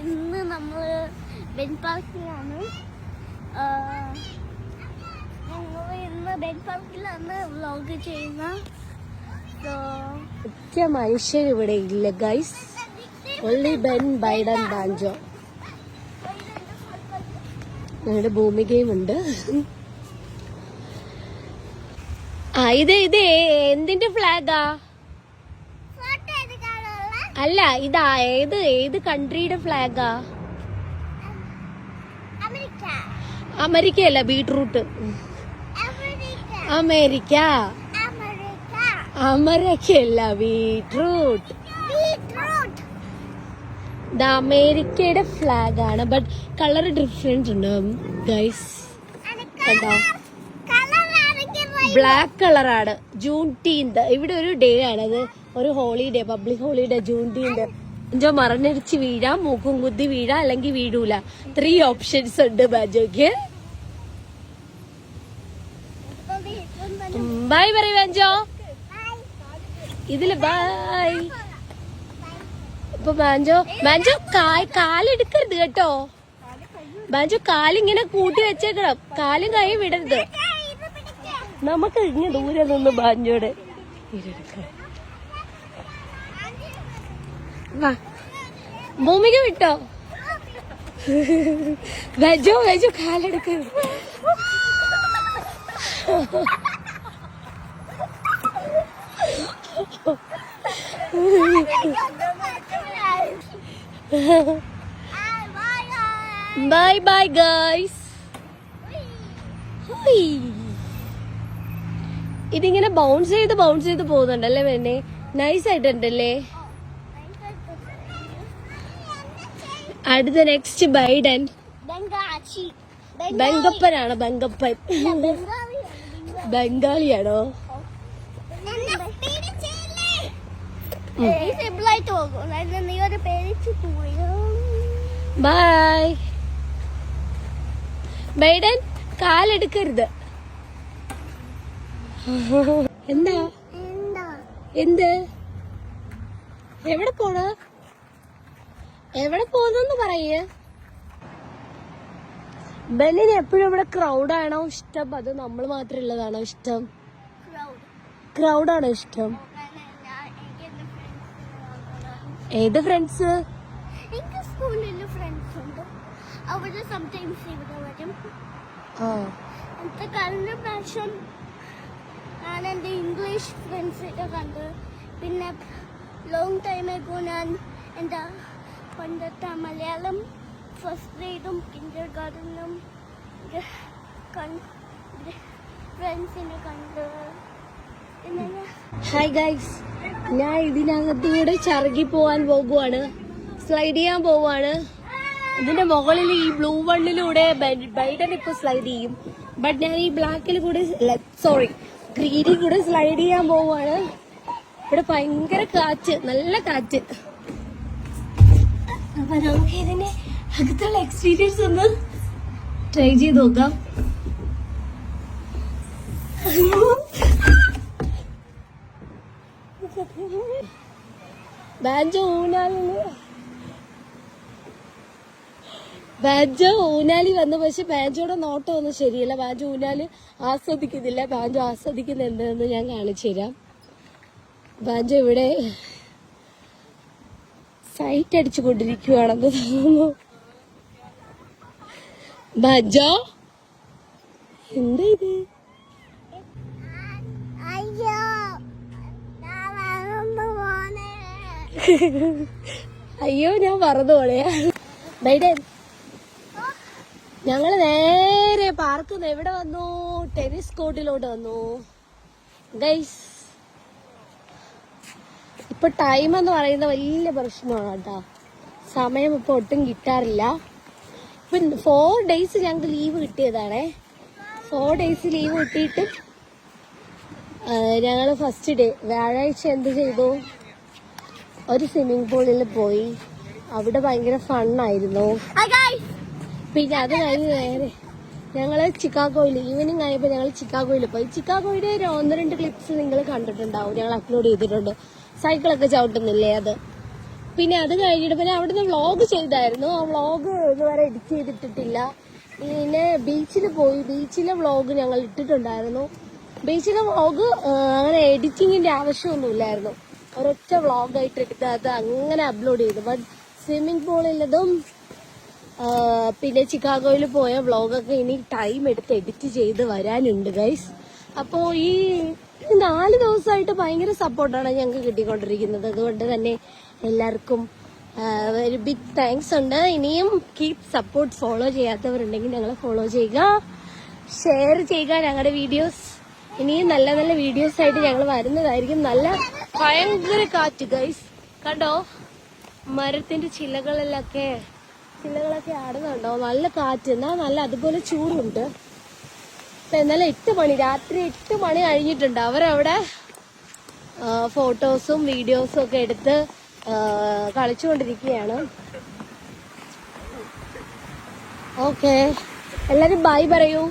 ഇന്ന് നമ്മൾ ബെൻ പാർക്കിലാണ്. ഞങ്ങൾ ഇന്ന് ബെൻ പാർക്കിലാണ് വ്ലോഗ് ചെയ്യുന്ന. ഒറ്റ മനുഷ്യർ ഇവിടെ ഇല്ല guys. Olly Ben, Biden, Banjo. ഞങ്ങളുടെ ഭൂമികയും ഉണ്ട്. ഇത് എന്തിന്റെ ഫ്ലാഗാ? അല്ല, ഇതാ ഏത് കൺട്രിയുടെ ഫ്ലാഗാ? അമേരിക്കയല്ല, ബീട്രൂട്ട്. അമേരിക്ക. അമേരിക്കയല്ല, ബീട്രൂട്ട്. ഇത് അമേരിക്കയുടെ ഫ്ലാഗ് ആണ്. ബട്ട് കളർ ഡിഫറെന്റ് ഉണ്ട് ഗൈസ്. കണ്ടോ? ബ്ലാക്ക് കളറാണ്. ജൂൺ 10 ഇവിടെ ഒരു ഡേ ആണത്, ഒരു ഹോളിഡേ, പബ്ലിക് ഹോളിഡേ. ജൂൺ 10 ബാൻജോ മറന്നടിച്ച് വീഴാം, മൂക്കും കുത്തി വീഴാം, അല്ലെങ്കിൽ വീഴൂല. 3 ഓപ്ഷൻസ് ഉണ്ട് ബാൻജോക്ക്. ബൈ പറയ് ബാൻജോ. ഇതില് ബൈ. ഇപ്പൊ ബാൻജോ കാലെടുക്കരുത് കേട്ടോ. ബാൻജോ കാലിങ്ങനെ കൂട്ടി വെച്ചേക്കണം. കാലും കൈ വിടരുത്. നമുക്ക് ഇങ്ങനെ ദൂരെ നിന്ന് ബാൻജോടെ വാ. ഭൂമിക വിട്ടോ? ബാൻജോ കാലെടുക്കരുത്. Bye bye guys. ഇതിങ്ങനെ ബൗൺസ് ചെയ്ത് പോകുന്നുണ്ടല്ലേ വേണേ. നൈസ് ആയിട്ടുണ്ടല്ലേ. അടുത്ത നെക്സ്റ്റ് ബൈഡൻ. ബംഗപ്പനാണ്, ബംഗപ്പൻ. ബംഗാളിയാണോ? ബൈ. ബൈഡൻ കാലെടുക്കരുത്. എന്താ എന്ത്? എവിടെ പോണെന്ന് പറയേ. ബെന്നിന് എപ്പോഴും ഇവിടെ ക്രൗഡാണോ ഇഷ്ടം, അത് നമ്മൾ മാത്രമുള്ളതാണോ ഇഷ്ടം? ക്രൗഡാണോ ഇഷ്ടം? ഏത് ഫ്രണ്ട്സ്? എനിക്ക് സ്കൂളിൽ ഫ്രണ്ട്സ് ഉണ്ട്. അവര് സംടൈംസ് ഇവിടെ വരും. എനിക്ക് കഴിഞ്ഞ പ്രാവശ്യം ഞാൻ എൻ്റെ ഇംഗ്ലീഷ് ഫ്രണ്ട്സിനെ കണ്ട്. പിന്നെ ലോങ് ടൈം ആയിക്കോ ഞാൻ എൻ്റെ പണ്ടത്തെ മലയാളം ഫസ്റ്റ് ഗ്രേഡും കിൻഡർ ഗാർഡനും ഫ്രണ്ട്സിനെ കണ്ട്. ഹായ് ഗൈസ്, ഞാൻ ഇതിനകത്തൂടെ ചറുകി പോവാൻ പോകുവാണ്, സ്ലൈഡ് ചെയ്യാൻ പോവാണ്. ഇതിന്റെ മുകളിൽ ഈ ബ്ലൂ വണ്ണിലൂടെ ബൈഡൻ ഇപ്പൊ സ്ലൈഡ് ചെയ്യും. ബട്ട് ഞാൻ ഈ ബ്ലാക്കിൽ കൂടെ ഗ്രീനിൽ കൂടെ സ്ലൈഡ് ചെയ്യാൻ പോവാണ്. ഇവിടെ ഭയങ്കര കാറ്റ്, നല്ല കാറ്റ്. അപ്പൊ നമുക്ക് ഇതിന്റെ അകത്തുള്ള എക്സ്പീരിയൻസ് ഒന്ന് ട്രൈ ചെയ്ത് നോക്കാം. ബാൻജോ ഊനാലി വന്നു. പക്ഷെ ബാൻജോയുടെ നോട്ടം ഒന്നും ശരിയല്ല. ബാൻജോ ഊനാലി ആസ്വദിക്കുന്നില്ല. ബാൻജോ ആസ്വദിക്കുന്ന എന്താണെന്ന് ഞാൻ കാണിച്ചു തരാം. ബാൻജോ ഇവിടെ സൈറ്റ് അടിച്ചു കൊണ്ടിരിക്കുവാണെന്ന് തോന്നുന്നു. ബാൻജോ എന്താ ഇത്? അയ്യോ, ഞാൻ മറന്നു പോളയാ. ബൈഡൻ, ഞങ്ങള് നേരെ പാർക്കിൽ എവിടെ വന്നു? ടെന്നീസ് കോർട്ടിലോട്ട് വന്നു ഗൈസ്. ഇപ്പൊ ടൈം എന്ന് പറയുന്ന വലിയ പ്രശ്നമാണ് കേട്ടോ. സമയം ഇപ്പൊ ഒട്ടും കിട്ടാറില്ല. ഇപ്പൊ 4 days ഞങ്ങൾക്ക് ലീവ് കിട്ടിയതാണേ. 4 days ലീവ് കിട്ടിയിട്ട് ഞങ്ങള് ഫസ്റ്റ് ഡേ വ്യാഴാഴ്ച എന്ത് ചെയ്തു? ഒരു സ്വിമ്മിംഗ് പൂളിൽ പോയി. അവിടെ ഭയങ്കര ഫണ്ണായിരുന്നു. പിന്നെ അത് കഴിഞ്ഞ് നേരെ ഞങ്ങള് ചിക്കാഗോയിൽ ഈവനിങ് ആയപ്പോൾ ഞങ്ങൾ ചിക്കാഗോയിൽ പോയി. ചിക്കാഗോയുടെ 1-2 ക്ലിപ്സ് നിങ്ങൾ കണ്ടിട്ടുണ്ടാവും, ഞങ്ങൾ അപ്ലോഡ് ചെയ്തിട്ടുണ്ട്. സൈക്കിളൊക്കെ ചവിട്ടുന്നില്ലേ അത്. പിന്നെ അത് കഴിഞ്ഞിട്ട് പിന്നെ അവിടുന്ന് വ്ളോഗ് ചെയ്തായിരുന്നു. ആ വ്ളോഗ് ഇതുവരെ എഡിറ്റ് ചെയ്തിട്ടിട്ടില്ല. പിന്നെ ബീച്ചിൽ പോയി, ബീച്ചിലെ വ്ളോഗ് ഞങ്ങൾ ഇട്ടിട്ടുണ്ടായിരുന്നു. ബീച്ചിലെ വ്ളോഗ് അങ്ങനെ എഡിറ്റിങ്ങിന്റെ ആവശ്യമൊന്നുമില്ലായിരുന്നു. ഒരൊറ്റ വ്ളോഗായിട്ട് എടുക്കാത്ത അങ്ങനെ അപ്ലോഡ് ചെയ്തു. ബട്ട് സ്വിമ്മിംഗ് പൂളിലതും പിന്നെ ചിക്കാഗോയിൽ പോയ വ്ളോഗൊക്കെ ഇനി ടൈം എടുത്ത് എഡിറ്റ് ചെയ്ത് വരാനുണ്ട് ഗൈസ്. അപ്പോ ഈ 4 ദിവസമായിട്ട് ഭയങ്കര സപ്പോർട്ടാണ് ഞങ്ങൾക്ക് കിട്ടിക്കൊണ്ടിരിക്കുന്നത്. അതുകൊണ്ട് തന്നെ എല്ലാവർക്കും ഒരു ബിഗ് താങ്ക്സ് ഉണ്ട്. ഇനിയും കീപ് സപ്പോർട്ട്. ഫോളോ ചെയ്യാത്തവരുണ്ടെങ്കിൽ ഞങ്ങളെ ഫോളോ ചെയ്യുക, ഷെയർ ചെയ്യുക ഞങ്ങളുടെ വീഡിയോസ്. ഇനിയും നല്ല നല്ല വീഡിയോസ് ആയിട്ട് ഞങ്ങൾ വരുന്നതായിരിക്കും. നല്ല ഭയങ്കര കാറ്റ് ഗൈസ്, കണ്ടോ മരത്തിന്റെ ചില്ലകളൊക്കെ ആടുന്നുണ്ടോ? നല്ല കാറ്റ്, എന്നാ നല്ല അതുപോലെ ചൂടുണ്ട്. എന്നാലും 8 മണി, രാത്രി 8 മണി കഴിഞ്ഞിട്ടുണ്ട്. അവരവിടെ ഫോട്ടോസും വീഡിയോസും ഒക്കെ എടുത്ത് കളിച്ചുകൊണ്ടിരിക്കുകയാണ്. ഓക്കെ, എല്ലാരും ബൈ പറയൂ.